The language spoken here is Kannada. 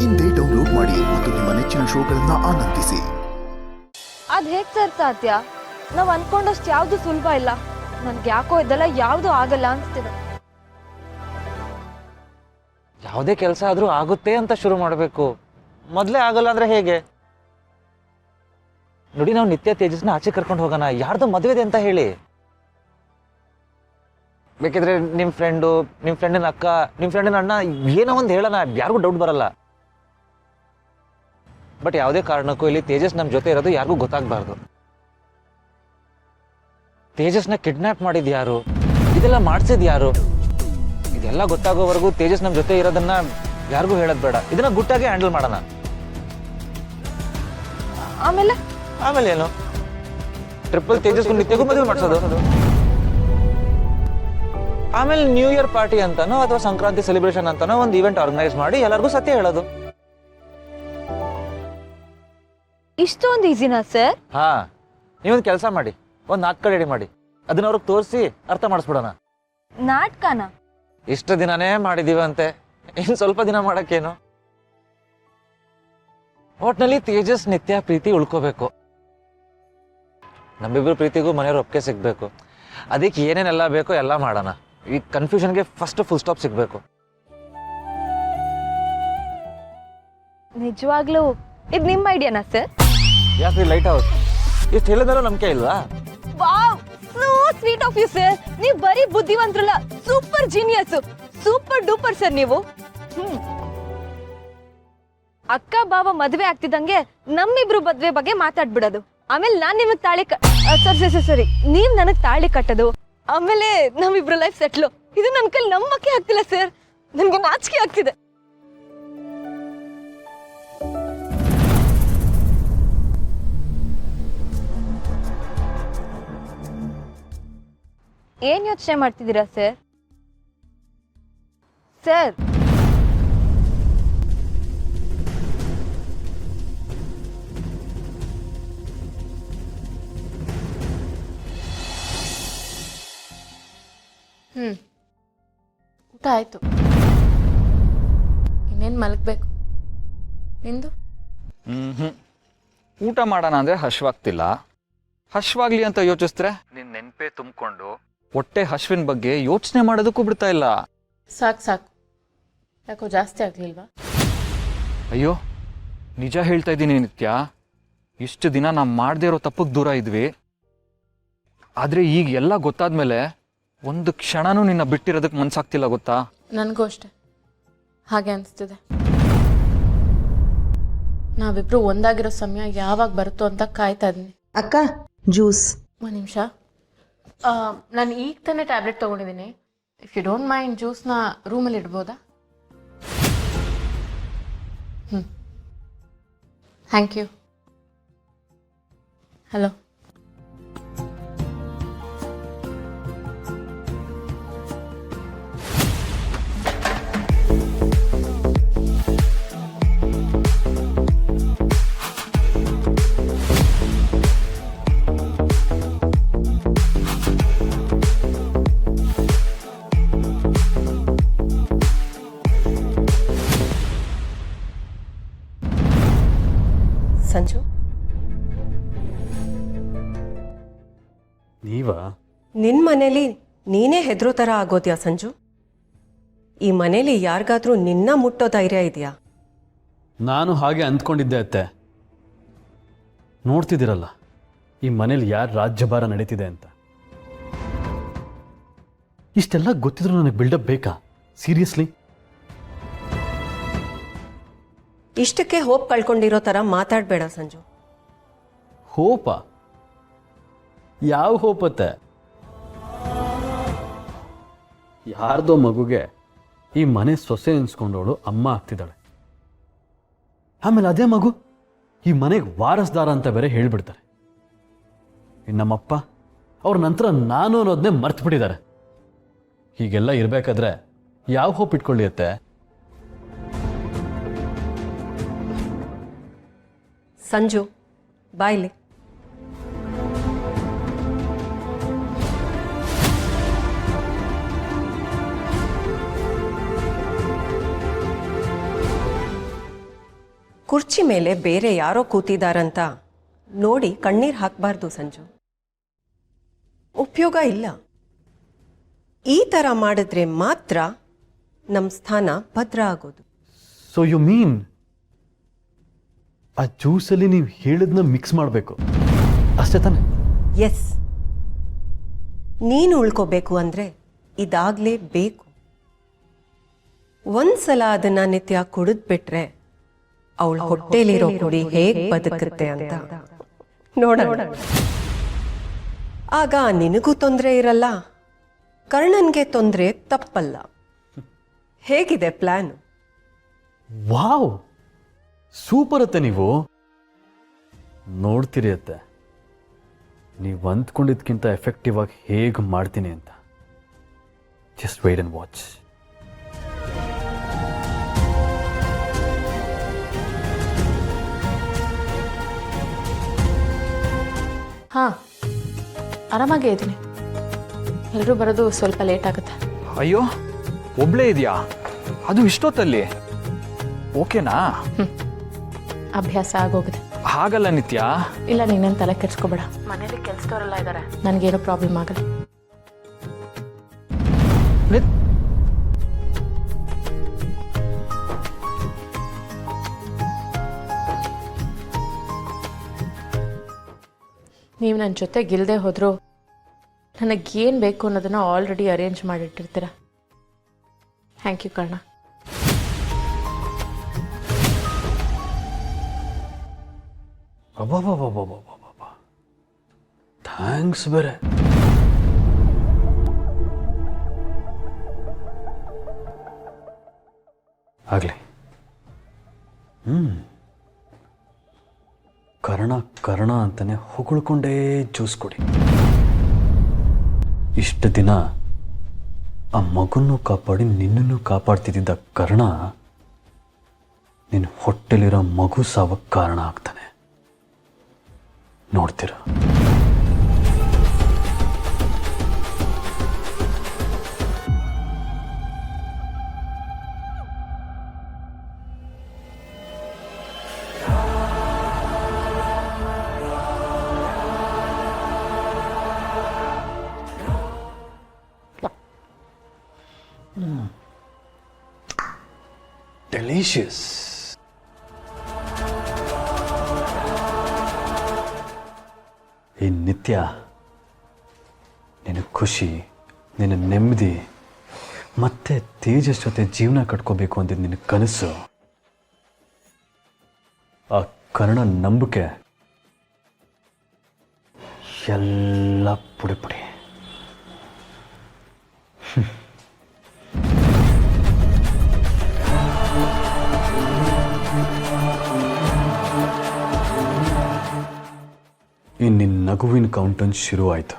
ಇಂದೇ ಡೌನ್ಲೋಡ್ ಮಾಡಿ ಮತ್ತು ನಿಮ್ಮ ನೆಚ್ಚಿನ ಶೋಗಳನ್ನ ಆನಂದಿಸಿ. ಅದ್ ಹೇಗ್ ಸರ್ ಸಾಧ್ಯ? ನಾವ್ ಅನ್ಕೊಂಡಷ್ಟು ಯಾವ್ದು ಸುಲಭ ಇಲ್ಲ. ನನ್ಗೆ ಯಾಕೋ ಇದೆಲ್ಲ ಯಾವ್ದು ಆಗಲ್ಲ ಅನ್ಸ್ತಿದೆ. ಯಾವುದೇ ಕೆಲಸ ಆದ್ರೂ ಆಗುತ್ತೆ ಅಂತ ಶುರು ಮಾಡಬೇಕು. ಮೊದಲೇ ಆಗಲ್ಲ ಅಂದ್ರೆ ಹೇಗೆ? ನೋಡಿ, ನಾವು ನಿತ್ಯ ತೇಜಸ್ನ ಆಚೆ ಕರ್ಕೊಂಡು ಹೋಗೋಣ. ಯಾರ್ದು ಮದುವೆ ಇದೆ ಅಂತ ಹೇಳಿ. ಬೇಕಿದ್ರೆ ನಿಮ್ಮ ಫ್ರೆಂಡಿನ ಅಕ್ಕ, ನಿಮ್ಮ ಫ್ರೆಂಡಿನ ಅಣ್ಣ ಏನೋ ಒಂದು ಹೇಳೋಣ, ಯಾರಿಗೂ ಡೌಟ್ ಬರಲ್ಲ. ಬಟ್ ಯಾವುದೇ ಕಾರಣಕ್ಕೂ ಇಲ್ಲಿ ತೇಜಸ್ ನಮ್ಮ ಜೊತೆ ಇರೋದು ಯಾರಿಗೂ ಗೊತ್ತಾಗಬಾರ್ದು. ತೇಜಸ್ನ ಕಿಡ್ನಾಪ್ ಮಾಡಿದ್ ಯಾರು, ಇದೆಲ್ಲ ಮಾಡ್ಸಿದ್ ಯಾರು, ಇದೆಲ್ಲ ಗೊತ್ತಾಗೋವರೆಗೂ ತೇಜಸ್ ನಮ್ಮ ಜೊತೆ ಇರೋದನ್ನ ಯಾರಿಗೂ ಹೇಳೋದ್ ಬೇಡ. ಇದನ್ನ ಗುಟ್ಟಾಗಿ ಹ್ಯಾಂಡಲ್ ಮಾಡೋಣ. ಆಮೇಲೆ ಏನು? ಟ್ರಿಪಲ್ ತೇಜಸ್ ನಿತ್ಯಗೂ ಮದುವೆ ಮಾಡಿಸೋದು. ಆಮೇಲೆ ನ್ಯೂ ಇಯರ್ ಪಾರ್ಟಿ ಅಂತಾನೋ ಅಥವಾ ಸಂಕ್ರಾಂತಿ ಸೆಲೆಬ್ರೇಷನ್ ಅಂತಾನೋ ಒಂದು ಇವೆಂಟ್ ಆರ್ಗನೈಸ್ ಮಾಡಿ ಎಲ್ಲರಿಗೂ ಸತ್ಯ ಹೇಳೋದು. ಇಷ್ಟೊಂದು ಈಸಿನಾ ಸರ್? ಹಾ, ನೀವೊಂದು ಕೆಲಸ ಮಾಡಿ, ಒಂದು ನಾಟಕ ರೆಡಿ ಮಾಡಿ, ಅದನ್ನ ಅವ್ರಿಗೆ ತೋರಿಸಿ ಅರ್ಥ ಮಾಡಿಸ್ಬಿಡೋಣ. ನಾಟಕನ? ಇಷ್ಟು ದಿನಾನೇ ಮಾಡಿದೀವಂತೆ, ಇನ್ನು ಸ್ವಲ್ಪ ದಿನ ಮಾಡಕ್ಕೇನು? ಒಟ್ನಲ್ಲಿ ತೇಜಸ್ ನಿತ್ಯ ಪ್ರೀತಿ ಉಳ್ಕೋಬೇಕು. ನಮ್ಮಿಬ್ರು ಪ್ರೀತಿಗೂ ಮನೆಯವ್ರ ಒಪ್ಪಿಗೆ ಸಿಗ್ಬೇಕು. ಅದಕ್ಕೆ ಏನೇನೆಲ್ಲ ಬೇಕೋ ಎಲ್ಲ ಮಾಡೋಣ. ಈ ಕನ್ಫ್ಯೂಷನ್ಗೆ ಫಸ್ಟ್ ಫುಲ್ ಸ್ಟಾಪ್ ಸಿಗ್ಬೇಕು. ನಿಜವಾಗ್ಲೂ ಇದು ನಿಮ್ಮ ಐಡಿಯಾನಾ ಸರ್? ಯಾಕ್ರಿ ಲೈಟ್ ಹೌಸ್ ಇಷ್ಟು ಹೇಳಿದಾರೋ ನಂಬಿಕೆ ಇಲ್ವಾ? Wow, so sweet of you sir. ನೀವು ಬರೀ ಬುದ್ಧಿವಂತರಲ್ಲ, super genius, super duper sir ನೀವು. ಅಕ್ಕ ಬಾವ ಮದುವೆ ಆಗ್ತಿದ್ದಂಗೆ ನಮ್ಮಿಬ್ರು ಮದ್ವೆ ಬಗ್ಗೆ ಮಾತಾಡ್ಬಿಡೋದು. ಆಮೇಲೆ ನಾನ್ ನಿಮಗ್ ತಾಳಿ ಸರಿ ನೀವ್ ನನಗ್ ತಾಳಿ ಕಟ್ಟೋದು. ಆಮೇಲೆ ನಮ್ಮಿಬ್ರು ಲೈಫ್ ಸೆಟ್ಲು. ಇದು ನನ್ ಕೈಲಿ ನಂಬಕ್ಕೆ ಆಗ್ತಿಲ್ಲ ಸರ್. ನನ್ಗೆ ನಾಚಿಕೆ ಆಗ್ತಿದೆ. ಏನ್ ಯೋಚನೆ ಮಾಡ್ತಿದ್ದೀರಾ ಸರ್? ಸರ್, ಊಟ ಆಯ್ತು, ಇನ್ನೇನು ಮಲಗಬೇಕು. ನಿಂದು? ಊಟ ಮಾಡೋಣ ಅಂದರೆ ಹಶ್ವಾಗ್ತಿಲ್ಲ. ಹಶ್ವಾಗ್ಲಿ ಅಂತ ಯೋಚಿಸಿದ್ರೆ ನಿನ್ನ ನೆನಪೇ ತುಂಬಿಕೊಂಡು ಹೊಟ್ಟೆ ಹಶ್ವಿನ ಬಗ್ಗೆ ಯೋಚನೆ ಮಾಡೋದಕ್ಕೂ ಬಿಡ್ತಾ ಇಲ್ಲ. ಸಾಕು, ಯಾಕೋ ಜಾಸ್ತಿ ಆಗ್ಲಿಲ್ವಾ? ಅಯ್ಯೋ, ನಿಜ ಹೇಳ್ತಾ ಇದ್ದೀನಿ ನಿತ್ಯ. ಇಷ್ಟು ದಿನ ನಾವು ಮಾಡದೇ ಇರೋ ತಪ್ಪಿಗೆ ದೂರ ಇದ್ವಿ. ಆದರೆ ಈಗ ಎಲ್ಲ ಗೊತ್ತಾದ್ಮೇಲೆ ಒಂದು ಕ್ಷಣನೂ ನಿನ್ನ ಬಿಟ್ಟಿರೋದಕ್ಕೆ ಮನ್ಸಾಗ್ತಿಲ್ಲ, ಗೊತ್ತಾ? ನನಗೂ ಅಷ್ಟೆ ಹಾಗೆ ಅನಿಸ್ತಿದೆ. ನಾವಿಬ್ರು ಒಂದಾಗಿರೋ ಸಮಯ ಯಾವಾಗ ಬರುತ್ತೋ ಅಂತ ಕಾಯ್ತಾ ಇದ್ದೀನಿ. ಅಕ್ಕ, ಜ್ಯೂಸ್. ಒಂದು ನಿಮಿಷ, ನಾನು ಈಗ ತಾನೇ ಟ್ಯಾಬ್ಲೆಟ್ ತೊಗೊಂಡಿದ್ದೀನಿ. ಇಫ್ ಯು ಡೋಂಟ್ ಮೈಂಡ್ ಜ್ಯೂಸ್ನ ರೂಮಲ್ಲಿ ಇಡ್ಬೋದಾ? Thank you. ಹಲೋ. ಸಂಜು, ನೀವಾ? ನಿನ್ನ ಮನೇಲಿ ನೀನೇ ಹೆದರೋ ಥರ ಆಗೋದ್ಯಾ ಸಂಜು? ಈ ಮನೇಲಿ ಯಾರಿಗಾದ್ರೂ ನಿನ್ನ ಮುಟ್ಟೋ ಧೈರ್ಯ ಇದೆಯಾ? ನಾನು ಹಾಗೆ ಅಂದ್ಕೊಂಡಿದ್ದೆ ಅತ್ತೆ. ನೋಡ್ತಿದ್ದೀರಲ್ಲ ಈ ಮನೇಲಿ ಯಾರು ರಾಜ್ಯಭಾರ ನಡೀತಿದೆ ಅಂತ. ಇಷ್ಟೆಲ್ಲ ಗೊತ್ತಿದ್ರು ನನಗೆ ಬಿಲ್ಡಪ್ ಬೇಕಾ? ಸೀರಿಯಸ್ಲಿ? ಇಷ್ಟಕ್ಕೆ ಹೋಪ್ ಕಳ್ಕೊಂಡಿರೋ ಥರ ಮಾತಾಡಬೇಡ ಸಂಜು. ಹೋಪ? ಯಾವ ಹೋಪತ್ತೆ? ಯಾರ್ದೋ ಮಗುಗೆ ಈ ಮನೆ ಸೊಸೆ ಎನ್ಸ್ಕೊಂಡವಳು ಅಮ್ಮ ಆಗ್ತಿದ್ದಾಳೆ. ಆಮೇಲೆ ಅದೇ ಮಗು ಈ ಮನೆಗೆ ವಾರಸ್ದಾರ ಅಂತ ಬೇರೆ ಹೇಳ್ಬಿಡ್ತಾರೆ. ನಮ್ಮಪ್ಪ ಅವ್ರ ನಂತರ ನಾನು ಅನ್ನೋದನ್ನೇ ಮರ್ತು ಬಿಟ್ಟಿದ್ದಾರೆ. ಹೀಗೆಲ್ಲ ಇರಬೇಕಾದ್ರೆ ಯಾವ ಹೋಪ್ ಇಟ್ಕೊಳ್ಳಿಯತ್ತೆ? ಸಂಜು, ಬಾಯ್ಲಿ. ಕುರ್ಚಿ ಮೇಲೆ ಬೇರೆ ಯಾರೋ ಕೂತಿದಾರಂತ ನೋಡಿ ಕಣ್ಣೀರು ಹಾಕಬಾರ್ದು ಸಂಜು. ಉಪಯೋಗ ಇಲ್ಲ. ಈ ಥರ ಮಾಡಿದ್ರೆ ಮಾತ್ರ ನಮ್ಮ ಸ್ಥಾನ ಭದ್ರ ಆಗೋದು. ಸೊ ಯು ಮೀನ್ ಆ ಜ್ಯೂಸಲ್ಲಿ ನೀವು ಹೇಳಿದ್ನ ಮಿಕ್ಸ್ ಮಾಡಬೇಕು ಅಷ್ಟೇ ತಾನೆ? ಎಸ್, ನೀನು ಉಳ್ಕೋಬೇಕು ಅಂದರೆ ಇದಾಗಲೇಬೇಕು. ಒಂದ್ಸಲ ಅದನ್ನ ನಿತ್ಯ ಕುಡಿದ್ಬಿಟ್ರೆ ಅವಳ ಹೊಟ್ಟೆಲಿರೋ ಕುಡಿ ಹೇಗೆ ಬದುಕುತ್ತೆ ಅಂತ ನೋಡೋಣ. ಆಗ ನಿನಗೂ ತೊಂದರೆ ಇರಲ್ಲ, ಕರ್ಣನ್ಗೆ ತೊಂದರೆ ತಪ್ಪಲ್ಲ. ಹೇಗಿದೆ ಪ್ಲಾನ್? ವಾವ್, ಸೂಪರ್ ಅತ್ತೆ. ನೀವು ನೋಡ್ತೀರಿ ಅತ್ತೆ, ನೀವು ಅಂದ್ಕೊಂಡಿದ್ಕಿಂತ ಎಫೆಕ್ಟಿವ್ ಆಗಿ ಹೇಗೆ ಮಾಡ್ತೀನಿ ಅಂತ. Just wait and watch. ಹಾಂ, ಆರಾಮಾಗೇ ಇದ್ದೀನಿ. ಎಲ್ಲರೂ ಬರೋದು ಸ್ವಲ್ಪ ಲೇಟ್ ಆಗುತ್ತೆ. ಅಯ್ಯೋ, ಒಬ್ಳೇ ಇದೆಯಾ? ಅದು ಇಷ್ಟೊತ್ತಲ್ಲಿ? ಓಕೆನಾ? ಅಭ್ಯಾಸ ಆಗೋಗಿದೆ. ಹಾಗಲ್ಲ ನಿತ್ಯ. ಇಲ್ಲ, ನೀನೇನು ತಲೆ ಕೆಡ್ಸ್ಕೊಬೇಡ. ಮನೇಲಿ ಕೆಲಸದವರೆಲ್ಲ ಇದ್ದಾರೆ, ನನಗೇನು ಪ್ರಾಬ್ಲಮ್ ಆಗಲ್ಲ. ನೀವು ನನ್ನ ಜೊತೆ ಗಿಲ್ದೆ ಹೋದರೂ ನನಗೇನು ಬೇಕು ಅನ್ನೋದನ್ನು ಆಲ್ರೆಡಿ ಅರೇಂಜ್ ಮಾಡಿಟ್ಟಿರ್ತೀರ. Thank you Karna. ಅಬ್ಬಬ್ಬಬ್ಬಬ್ಬಬ್ಬಬ್ಬ, ಥ್ಯಾಂಕ್ಸ್ ಬೇರೆ. ಆಗಲಿ. ಕರ್ಣ ಕರ್ಣ ಅಂತಾನೆ ಹೊಗಳ್ಕೊಂಡೇ ಜ್ಯೂಸ್ ಕೊಡಿ. ಇಷ್ಟು ದಿನ ಆ ಮಗನ್ನು ಕಾಪಾಡಿ ನಿನ್ನನ್ನು ಕಾಪಾಡ್ತಿದ್ದ ಕರ್ಣ ನಿನ್ನ ಹೊಟ್ಟೆಲಿರೋ ಮಗು ಸಾವಕ್ಕೆ ಕಾರಣ ಆಗ್ತಾನೆ. ನೋಡ್ತೀರ? Delicious. ಈ ನಿತ್ಯ ನಿನ್ನ ಖುಷಿ, ನಿನ್ನ ನೆಮ್ಮದಿ ಮತ್ತೆ ತೇಜಸ್ ಜೊತೆ ಜೀವನ ಕಟ್ಕೋಬೇಕು ಅಂದಿದ್ದು ನಿನ್ನ ಕನಸು. ಆ ಕರ್ಣ ನಂಬಿಕೆ ಎಲ್ಲ ಪುಡಿ ಪುಡಿ. ನಿನ್ನ ನಗುವಿನ ಕೌಂಟನ್ ಶುರು ಆಯಿತು.